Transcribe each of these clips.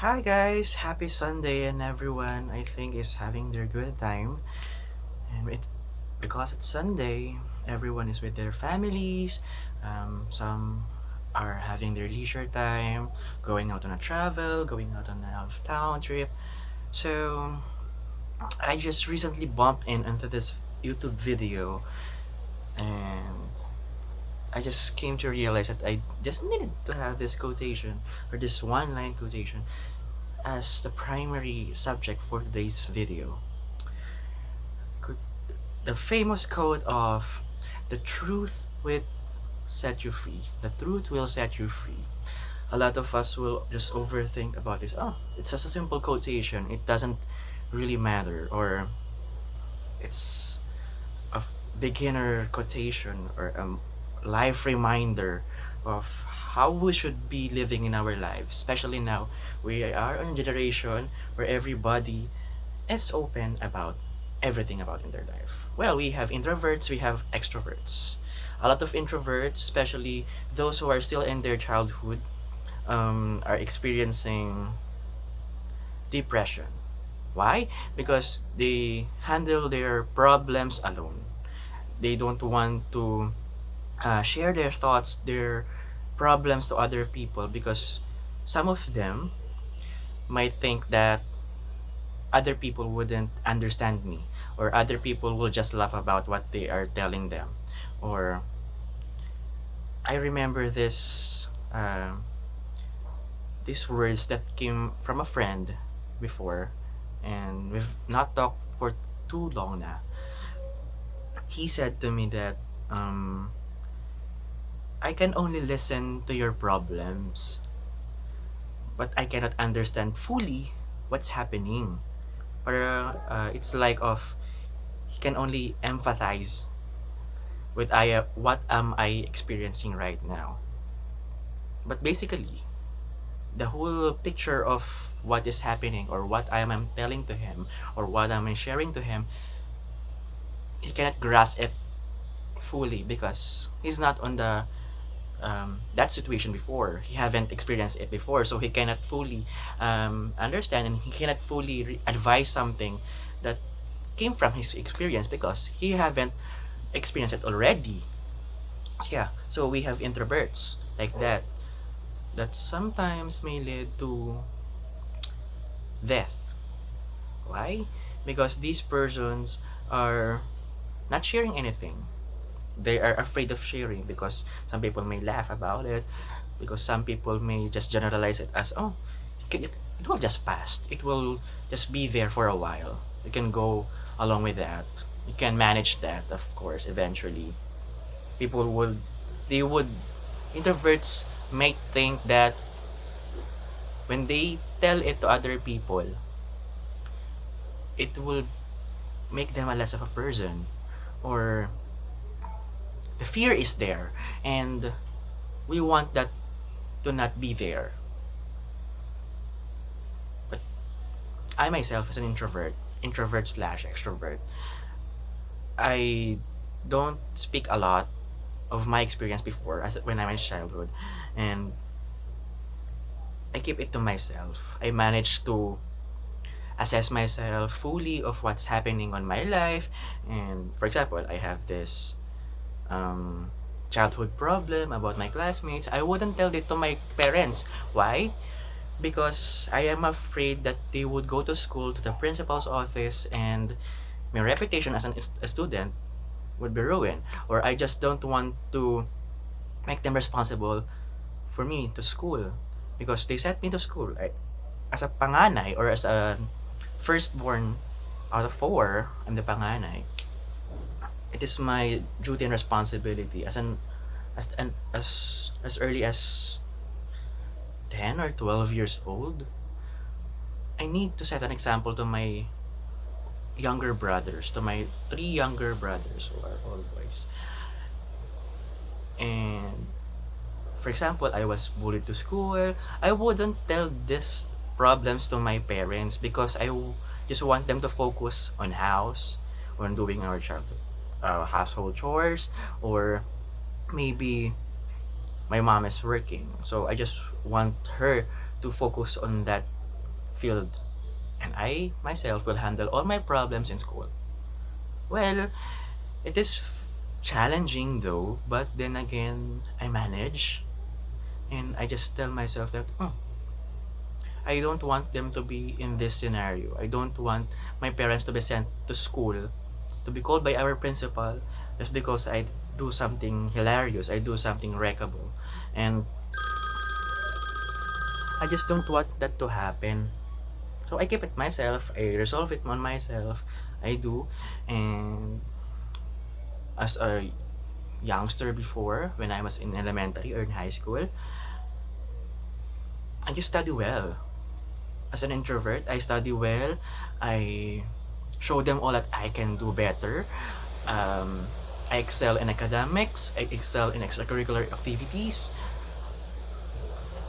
Hi guys, happy Sunday and everyone I think is having their good time. And because it's Sunday, everyone is with their families. Some are having their leisure time, going out on a travel, going out on an out of town trip. So I just recently bumped into this YouTube video and I just came to realize that I just needed to have this quotation or this one line quotation as the primary subject for today's video. The famous quote of the truth will set you free. The truth will set you free. A lot of us will just overthink about this. Oh, it's just a simple quotation. It doesn't really matter. Or it's a beginner quotation or a life reminder of how we should be living in our lives. Especially now, we are in a generation where everybody is open about everything about in their life. Well, we have introverts, we have extroverts. A lot of introverts, especially those who are still in their childhood, are experiencing depression. Why? Because they handle their problems alone. They don't want to share their thoughts, their problems to other people because some of them might think that other people wouldn't understand me or other people will just laugh about what they are telling them. Or I remember these words that came from a friend before, and we've not talked for too long now. He said to me that I can only listen to your problems, but I cannot understand fully what's happening. Or it's like of he can only empathize with what am I experiencing right now. But basically, the whole picture of what is happening or what I am telling to him or what I'm sharing to him, he cannot grasp it fully because he's not on the that situation before. He haven't experienced it before, so he cannot fully understand and he cannot fully advise something that came from his experience because he haven't experienced it already. Yeah, so we have introverts like that sometimes may lead to death. Why? Because these persons are not sharing anything. They are afraid of sharing because some people may laugh about it, because some people may just generalize it as, oh, it will just pass. It will just be there for a while. You can go along with that. You can manage that, of course, eventually. People would, they would, introverts may think that when they tell it to other people, it will make them a less of a person, or the fear is there and we want that to not be there. But I myself as an introvert slash extrovert, I don't speak a lot of my experience before as when I'm in childhood, and I keep it to myself. I manage to assess myself fully of what's happening on my life. And for example, I have this um, childhood problem about my classmates. I wouldn't tell it to my parents. Why? Because I am afraid that they would go to school, to the principal's office, and my reputation as a student would be ruined. Or I just don't want to make them responsible for me to school because they sent me to school. As a panganay or as a firstborn out of four, I'm the panganay. It is my duty and responsibility as early as 10 or 12 years old. I need to set an example to my younger brothers, to my three younger brothers who are all boys. And for example, I was bullied to school. I wouldn't tell these problems to my parents because just want them to focus on house, on doing our household chores, or maybe my mom is working. So I just want her to focus on that field, and I myself will handle all my problems in school. Well, it is challenging though, but then again, I manage, and I just tell myself that, I don't want them to be in this scenario. I don't want my parents to be sent to school to be called by our principal just because I do something hilarious, I do something wreckable. And I just don't want that to happen. So I keep it myself, I resolve it on myself, I do. And as a youngster before, when I was in elementary or in high school, I just study well. As an introvert, I study well. I show them all that I can do better. Um, I excel in academics. I excel in extracurricular activities.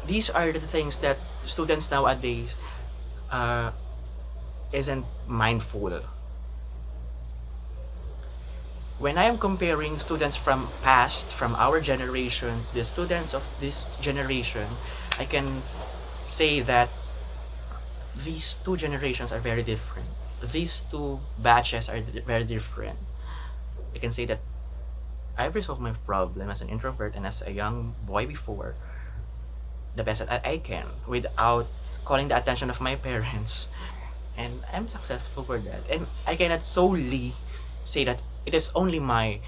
These are the things that students nowadays uh, isn't mindful. When I am comparing students from past, from our generation, to the students of this generation, I can say that these two generations are very different. These two batches are very different. I can say that I've resolved my problem as an introvert and as a young boy before the best that I can without calling the attention of my parents. And I'm successful for that. And I cannot solely say that it is only my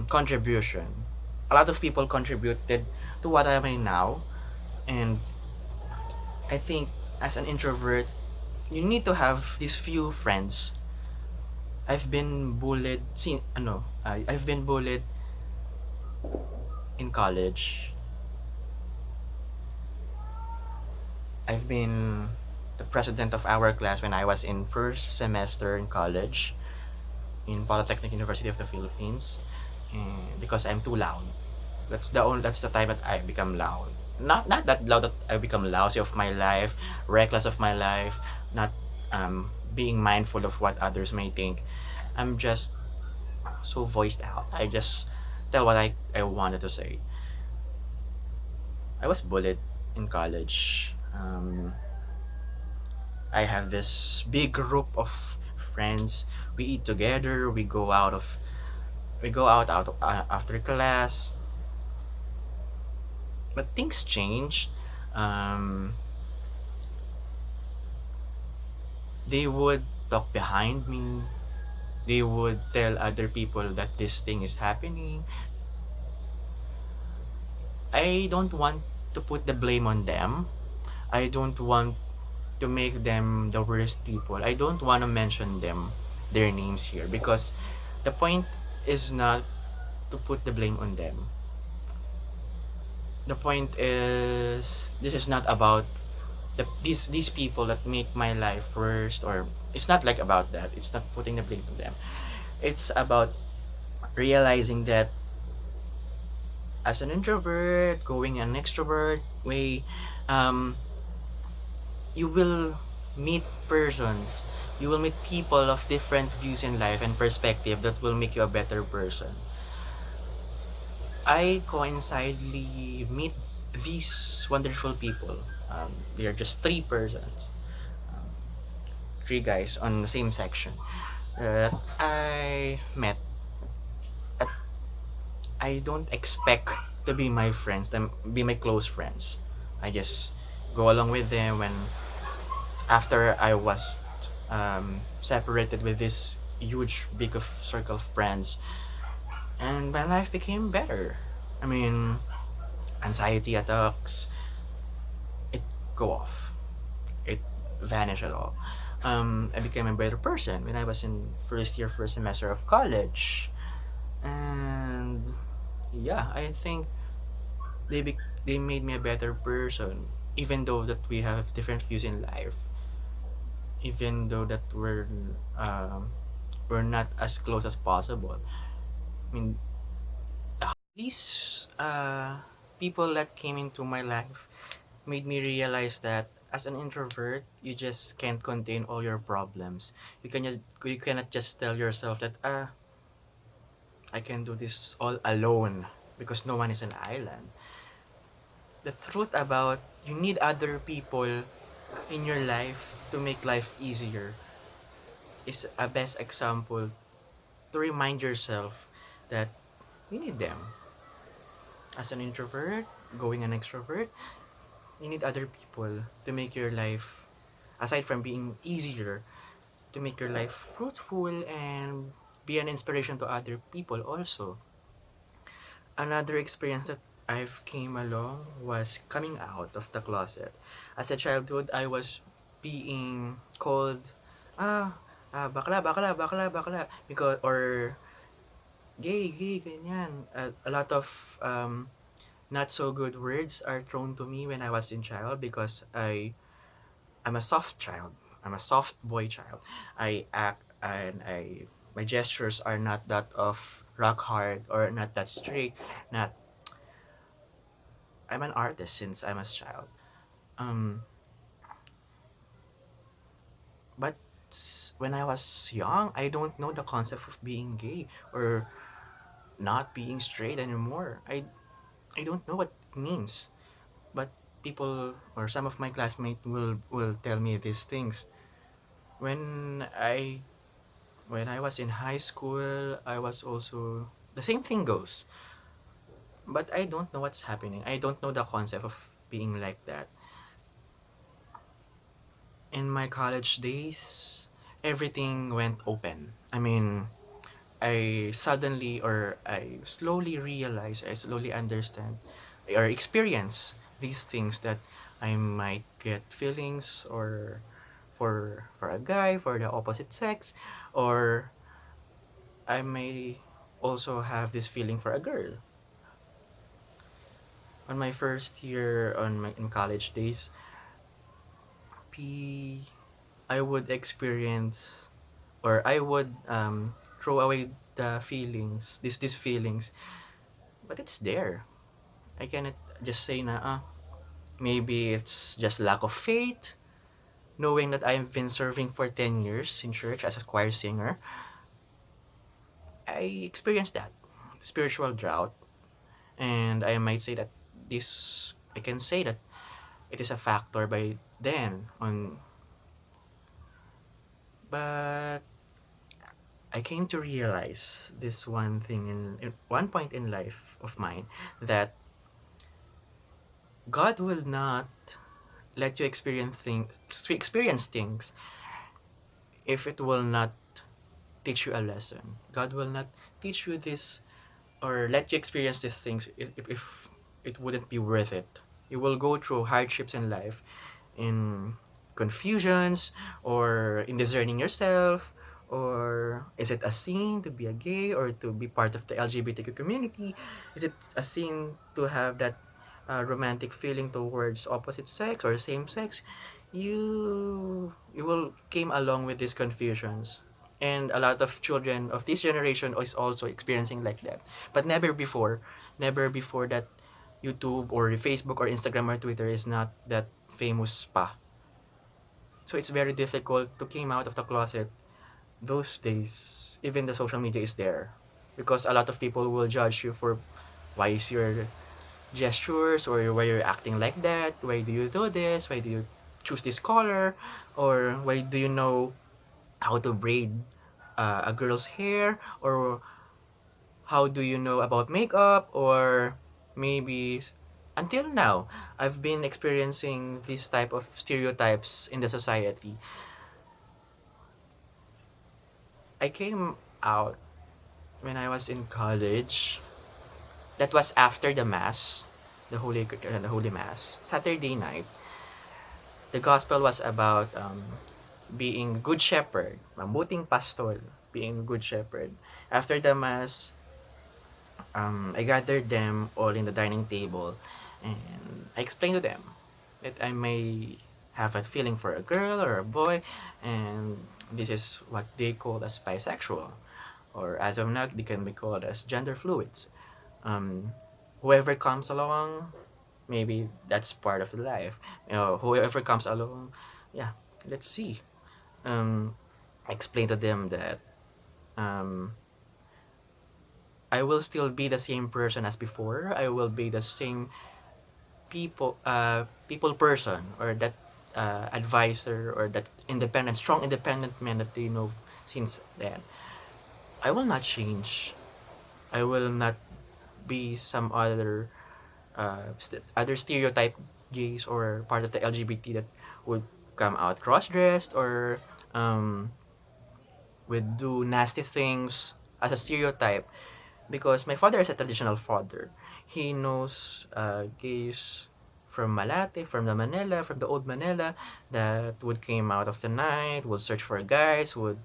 contribution. A lot of people contributed to what I am now. And I think as an introvert, you need to have these few friends. I've been bullied, I've been bullied in college. I've been the president of our class when I was in first semester in college in Polytechnic University of the Philippines, and because I'm too loud. That's the time that I become loud. Not that loud that I become lousy of my life, reckless of my life, not being mindful of what others may think. I'm just so voiced out. I just tell what I wanted to say. I was bullied in college. I have this big group of friends. We eat together. We go out after class. But things changed. Um, they would talk behind me. They would tell other people that this thing is happening. I don't want to put the blame on them. I don't want to make them the worst people. I don't want to mention their names here because the point is not to put the blame on them. The point is this is not about these people that make my life worst, or it's not like about that. It's not putting the blame on them. It's about realizing that as an introvert going an extrovert way, um, you will meet persons, you will meet people of different views in life and perspective that will make you a better person. I coincidentally meet these wonderful people. They are just three persons, um, three guys on the same section that I met. At, I don't expect to be my friends, them be my close friends. I just go along with them when after I was separated with this huge big of circle of friends, and my life became better. I mean, anxiety attacks, it go off, it vanished at all. I became a better person when I was in first year, first semester of college, and yeah, I think they made me a better person, even though that we have different views in life, even though that um, we're not as close as possible. I mean, these people that came into my life made me realize that as an introvert, you just can't contain all your problems. You cannot just tell yourself that I can do this all alone because no one is an island. The truth about you need other people in your life to make life easier is a best example to remind yourself that you need them. As an introvert, going an extrovert, you need other people to make your life, aside from being easier, to make your life fruitful and be an inspiration to other people also. Another experience that I've came along was coming out of the closet. As a childhood, I was being called, ah, bakla, bakla, bakla, bakla, because, or gay, gay, ganyan. A lot of not so good words are thrown to me when I was in child because I'm a soft child. I'm a soft boy child. I act and my gestures are not that of rock hard or not that straight. Not I'm an artist since I'm a child. Um, but when I was young, I don't know the concept of being gay or not being straight anymore. I don't know what it means. But people or some of my classmates will tell me these things. When I when I was in high school, I was also the same thing goes. But I don't know what's happening. I don't know the concept of being like that. In my college days, everything went open. I mean, I suddenly or I slowly realize, I slowly understand or experience these things that I might get feelings or for a guy, for the opposite sex, or I may also have this feeling for a girl. On my first year on my in college days, P I would experience or I would throw away the feelings, these feelings, but it's there. I cannot just say na maybe it's just lack of faith, knowing that I've been serving for 10 years in church as a choir singer. I experienced that spiritual drought, and I might say that this I can say that it is a factor by then on, but I came to realize this one thing in one point in life of mine that God will not let you experience things if it will not teach you a lesson. God will not teach you this or let you experience these things if it wouldn't be worth it. You will go through hardships in life, in confusions, or in discerning yourself, or is it a sin to be a gay or to be part of the LGBTQ community? Is it a sin to have that romantic feeling towards opposite sex or same sex? You will came along with these confusions, and a lot of children of this generation is also experiencing like that, but never before that YouTube or Facebook or Instagram or Twitter is not that famous pa. So it's very difficult to came out of the closet those days. Even the social media is there because a lot of people will judge you for why is your gestures or why you're acting like that, why do you do this, why do you choose this color, or why do you know how to braid a girl's hair, or how do you know about makeup, or maybe until now I've been experiencing this type of stereotypes in the society. I came out when I was in college. That was after the mass, the holy mass, Saturday night. The gospel was about being good shepherd, mabuting pastor, being good shepherd. After the mass, I gathered them all in the dining table, and I explained to them that I may have a feeling for a girl or a boy, and this is what they call as bisexual, or as of now, they can be called as gender fluids. Um, Whoever comes along, maybe that's part of the life. Whoever comes along, yeah, let's see. I explained to them that um, I will still be the same person as before. I will be the same people person or that advisor or that independent, strong independent man that they know since then. I will not change. I will not be some other other stereotype gays or part of the LGBT that would come out cross-dressed or um, would do nasty things as a stereotype, because my father is a traditional father. He knows gays from Malate, from the Manila, from the old Manila, that would came out of the night, would search for guys, would,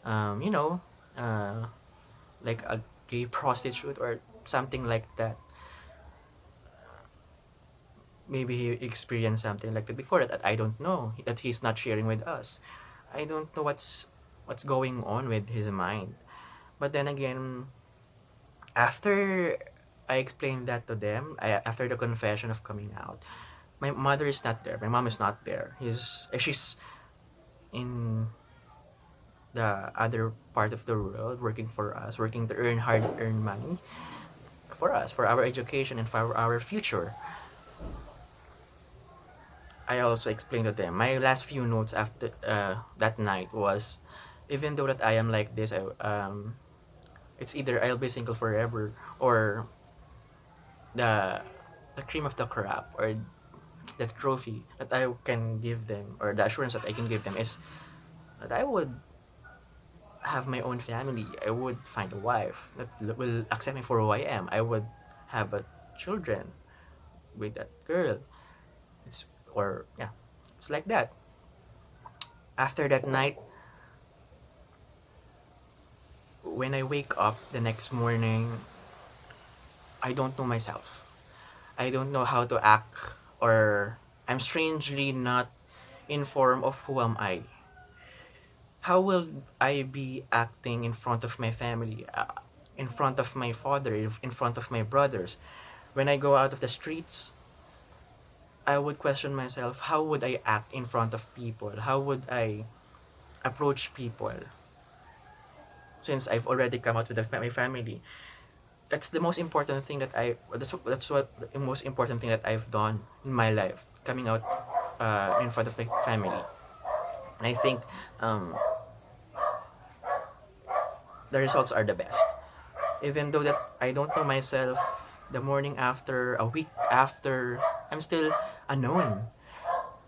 you know, uh, like a gay prostitute or something like that. Maybe he experienced something like that before that I don't know, that he's not sharing with us. I don't know what's going on with his mind. But then again, after I explained that to them, after the confession of coming out, my mother is not there. My mom is not there. She's in the other part of the world, working for us, working to earn hard earned money for us, for our education and for our future. I also explained to them. My last few notes after that night was, even though that I am like this, it's either I'll be single forever or the the cream of the crop or the trophy that I can give them, or the assurance that I can give them, is that I would have my own family. I would find a wife that will accept me for who I am. I would have a children with that girl. It's or yeah, it's like that. After that night, when I wake up the next morning, I don't know myself. I don't know how to act, or I'm strangely not informed of who am I. How will I be acting in front of my family, in front of my father, in front of my brothers? When I go out of the streets, I would question myself, how would I act in front of people? How would I approach people? Since I've already come out with my family, that's the most important thing that that's what the most important thing that I've done in my life, coming out in front of my family. And I think um, the results are the best. Even though that I don't know myself, the morning after, a week after, I'm still unknown.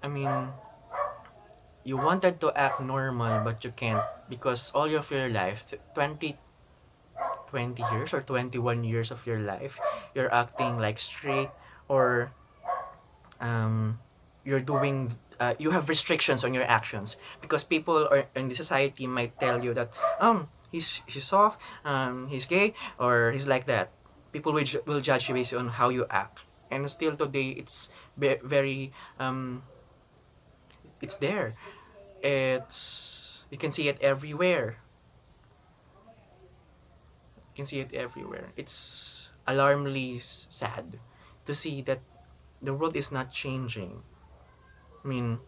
I mean, you wanted to act normal, but you can't, because all of your life, 20 years or 21 years of your life, you're acting like straight, or um, you're doing you have restrictions on your actions, because people or in the society might tell you that he's soft, he's gay, or he's like that. People will judge you based on how you act, and still today it's very it's there. It's you can see it everywhere. You can see it everywhere. It's alarmingly sad to see that the world is not changing. I mean,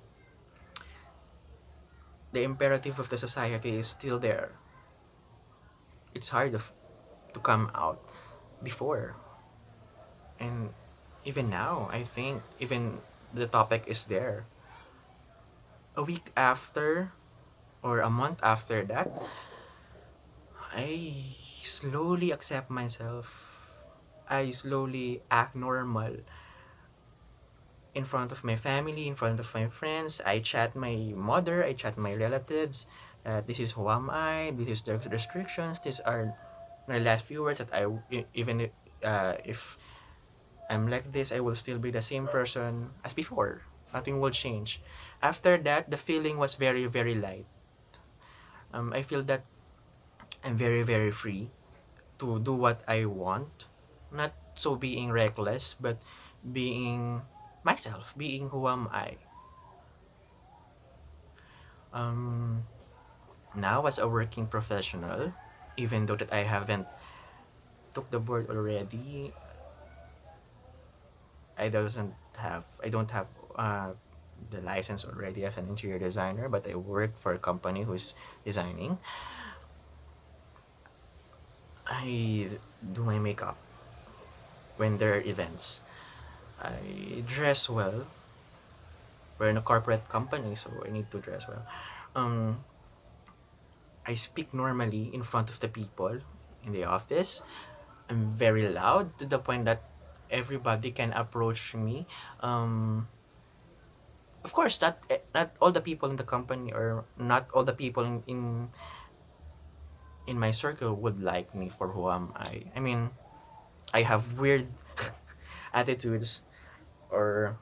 the imperative of the society is still there. It's hard to come out before. And even now, I think even the topic is there. A week after or a month after that, I slowly accept myself. I slowly act normal in front of my family, in front of my friends. I chat my mother, I chat my relatives. This is who am I, this is the restrictions, these are my last few words that even if I'm like this, I will still be the same person as before. Nothing will change. After that, the feeling was very, very light. I feel that I'm very, very free to do what I want. Not so being reckless, but being myself, being who am I. Um, Now as a working professional, even though that I haven't took the board already, I don't have the license already as an interior designer, but I work for a company who's designing. I do my makeup when there are events. I dress well. we're in a corporate company, so I need to dress well. Um, I speak normally in front of the people in the office. I'm very loud to the point that everybody can approach me. Um, of course, not all the people in the company or not all the people in my circle would like me for who am I. I mean, I have weird attitudes, or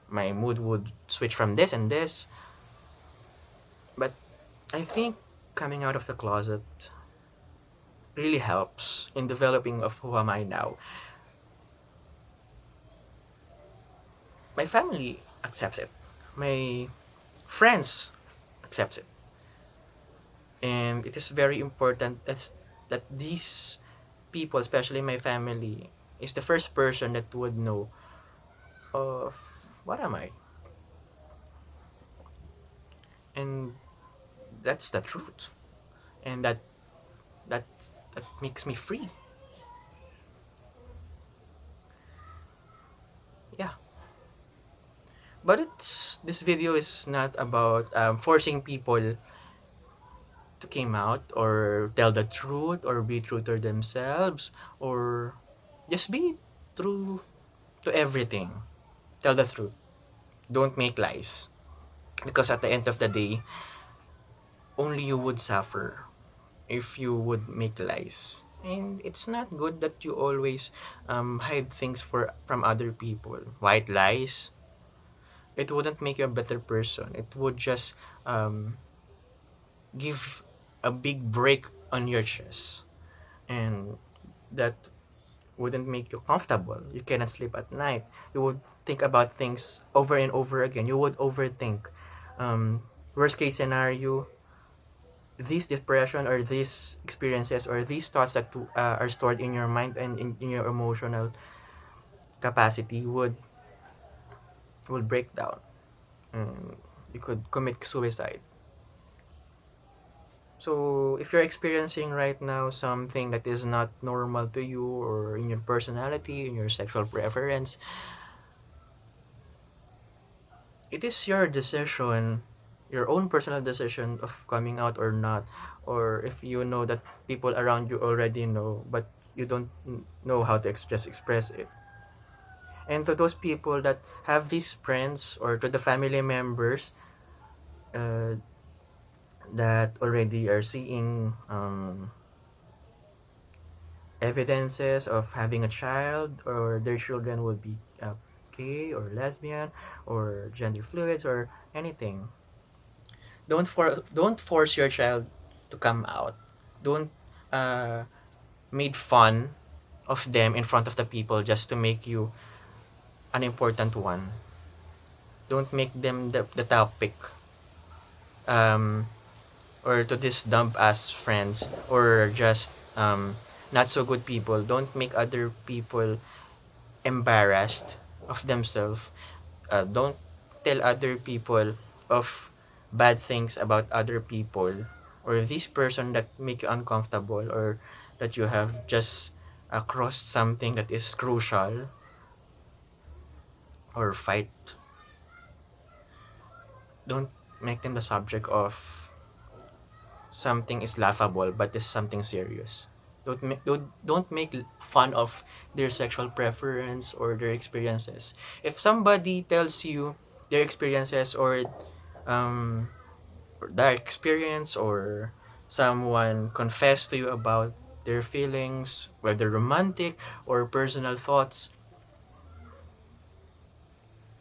my mood would switch from this and this. But I think coming out of the closet really helps in developing of who am I now. My family accepts it. My friends accepts it. And it is very important that these people, especially my family, is the first person that would know of what am I. And that's the truth. And that that makes me free. Yeah. But it's this video is not about forcing people to came out or tell the truth or be true to themselves or just be true to everything. Tell the truth. Don't make lies. Because at the end of the day, only you would suffer if you would make lies. And it's not good that you always hide things from other people. White lies, it wouldn't make you a better person. It would just um, give a big break on your chest. And that wouldn't make you comfortable. You cannot sleep at night. You would think about things over and over again. You would overthink. Um, Worst case scenario, these depression or these experiences or these thoughts that are stored in your mind and in your emotional capacity would break down. And you could commit suicide. So if you're experiencing right now something that is not normal to you or in your personality, in your sexual preference, it is your decision, your own personal decision of coming out or not, or if you know that people around you already know, but you don't know how to just express it. And to those people that have these friends or to the family members uh, that already are seeing evidences of having a child or their children would be gay or lesbian or gender fluids or anything, don't force your child to come out. Don't uh, made fun of them in front of the people just to make you an important one. Don't make them the topic, um, or to this dump ass friends or just not so good people. Don't make other people embarrassed of themselves. Don't tell other people of bad things about other people or this person that make you uncomfortable or that you have just crossed something that is crucial or fight. Don't make them the subject of something is laughable but is something serious. Don't make fun of their sexual preference or their experiences. If somebody tells you their experiences um, or their experience or someone confess to you about their feelings, whether romantic or personal thoughts,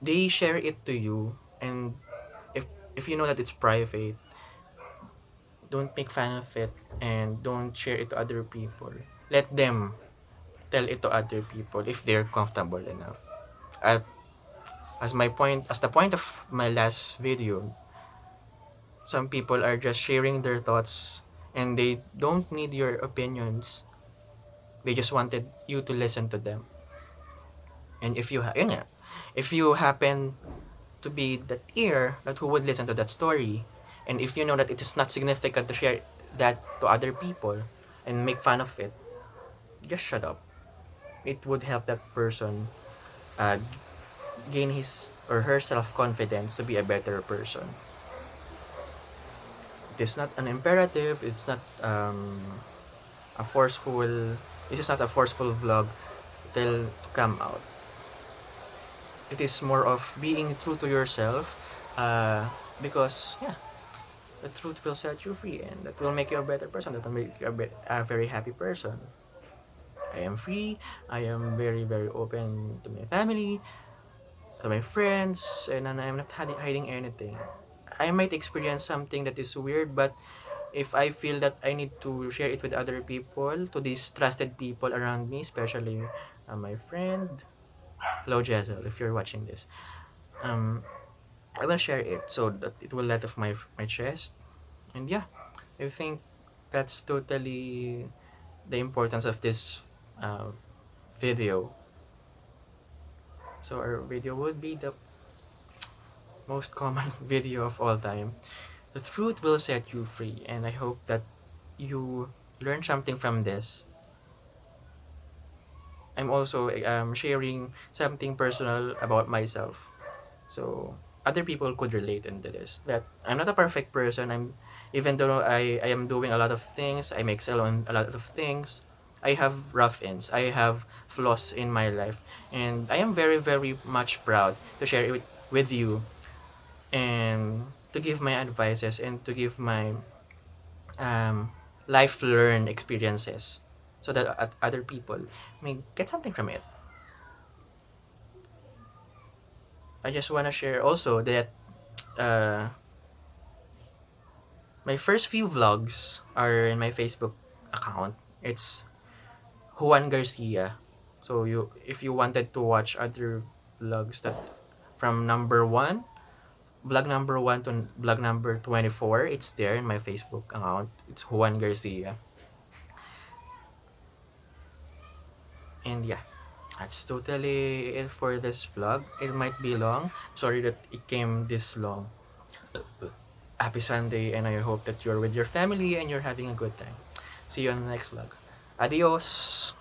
they share it to you. And if if you know that it's private, don't make fun of it and don't share it to other people. Let them tell it to other people if they're comfortable enough. At as the point of my last video, some people are just sharing their thoughts and they don't need your opinions. They just wanted you to listen to them. And yun nga, if you happen to be that ear that who would listen to that story, and if you know that it is not significant to share that to other people and make fun of it, just shut up. It would help that person uh, gain his or her self-confidence to be a better person. It is not an imperative, it's not a forceful, this is not a forceful vlog till to come out. It is more of being true to yourself, because yeah, the truth will set you free, and that will make you a better person, that will make you a very happy person. I am free, I am very very open to my family, to my friends, and I'm not hiding anything. I might experience something that is weird, but if I feel that I need to share it with other people, to these trusted people around me, especially my friend, hello Jessel, if you're watching this, um, I will share it so that it will let off my chest. And yeah, I think that's totally the importance of this uh, video. So our video would be the most common video of all time. The truth will set you free, and I hope that you learn something from this. I'm also sharing something personal about myself, so other people could relate into this. That I'm not a perfect person. Even though I am doing a lot of things, I excel on a lot of things. I have rough ends. I have flaws in my life, and I am very very much proud to share it with you, and to give my advices, and to give my um, life learned experiences, so that other people may get something from it. I just want to share also that uh, my first few vlogs are in my Facebook account. It's Juan Garcia. So if you wanted to watch other vlogs that from number one, vlog number one to vlog number 24, it's there in my Facebook account. It's Juan Garcia. And yeah, that's totally it for this vlog. It might be long. Sorry that it came this long. Happy Sunday, and I hope that you're with your family and you're having a good time. See you on the next vlog. Adios!